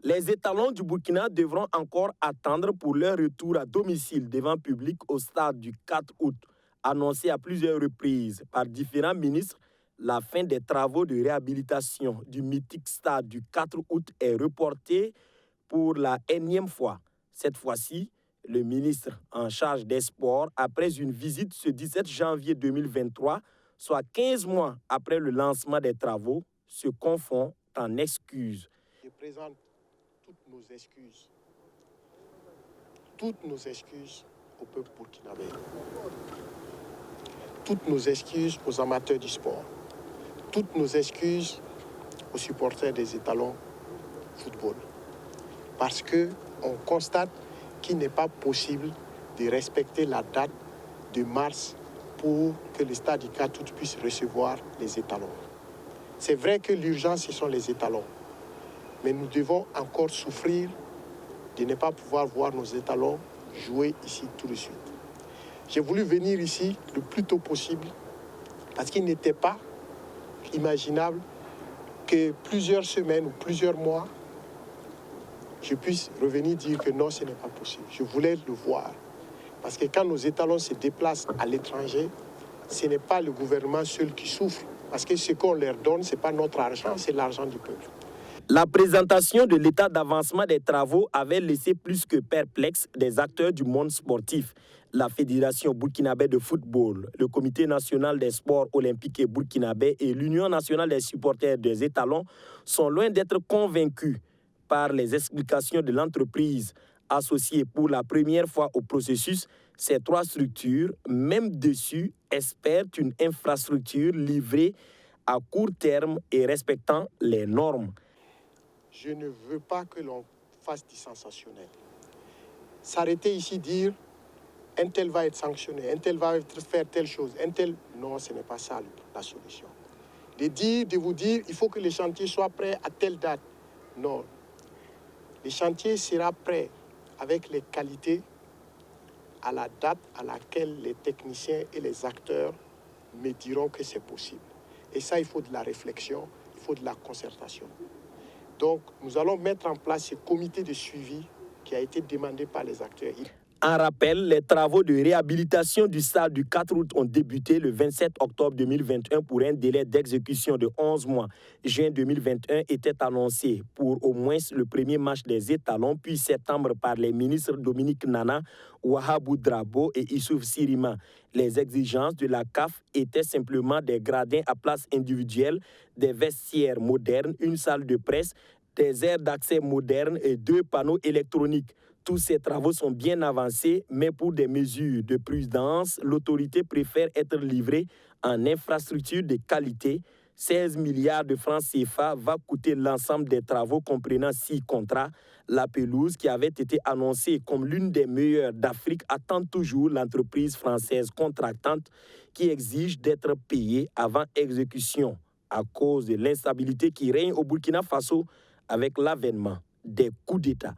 Les étalons du Burkina devront encore attendre pour leur retour à domicile devant public au stade du 4 août. Annoncé à plusieurs reprises par différents ministres, la fin des travaux de réhabilitation du mythique stade du 4 août est reportée pour la énième fois. Cette fois-ci, le ministre en charge des sports, après une visite ce 17 janvier 2023, soit 15 mois après le lancement des travaux, se confond en excuses. Je présente toutes nos excuses au peuple burkinabé, toutes nos excuses aux amateurs du sport, toutes nos excuses aux supporters des étalons football. Parce qu'on constate qu'il n'est pas possible de respecter la date de mars pour que le stade du 4 août puisse recevoir les étalons. C'est vrai que l'urgence, ce sont les étalons. Mais nous devons encore souffrir de ne pas pouvoir voir nos étalons jouer ici tout de suite. J'ai voulu venir ici le plus tôt possible parce qu'il n'était pas imaginable que plusieurs semaines ou plusieurs mois, je puisse revenir dire que non, ce n'est pas possible. Je voulais le voir. Parce que quand nos étalons se déplacent à l'étranger, ce n'est pas le gouvernement seul qui souffre. Parce que ce qu'on leur donne, ce n'est pas notre argent, c'est l'argent du peuple. La présentation de l'état d'avancement des travaux avait laissé plus que perplexes des acteurs du monde sportif. La Fédération burkinabé de football, le Comité national des sports olympiques et burkinabé et l'Union nationale des supporters des étalons sont loin d'être convaincus par les explications de l'entreprise. Associée pour la première fois au processus, ces trois structures, même dessus, espèrent une infrastructure livrée à court terme et respectant les normes. Je ne veux pas que l'on fasse du sensationnel. S'arrêter ici, dire un tel va être sanctionné, un tel va faire telle chose, un tel... Non, ce n'est pas ça la solution. De vous dire, il faut que les chantiers soient prêts à telle date. Non. Le chantier sera prêt avec les qualités à la date à laquelle les techniciens et les acteurs me diront que c'est possible. Et ça, il faut de la réflexion, il faut de la concertation. Donc, nous allons mettre en place ce comité de suivi qui a été demandé par les acteurs. En rappel, les travaux de réhabilitation du stade du 4 août ont débuté le 27 octobre 2021 pour un délai d'exécution de 11 mois. Juin 2021 était annoncé pour au moins le premier match des étalons, puis septembre par les ministres Dominique Nana, Wahabou Drabo et Issouf Sirima. Les exigences de la CAF étaient simplement des gradins à place individuelle, des vestiaires modernes, une salle de presse, des aires d'accès modernes et 2 panneaux électroniques. Tous ces travaux sont bien avancés, mais pour des mesures de prudence, l'autorité préfère être livrée en infrastructure de qualité. 16 milliards de francs CFA va coûter l'ensemble des travaux comprenant 6 contrats. La pelouse, qui avait été annoncée comme l'une des meilleures d'Afrique, attend toujours l'entreprise française contractante qui exige d'être payée avant exécution à cause de l'instabilité qui règne au Burkina Faso avec l'avènement des coups d'État.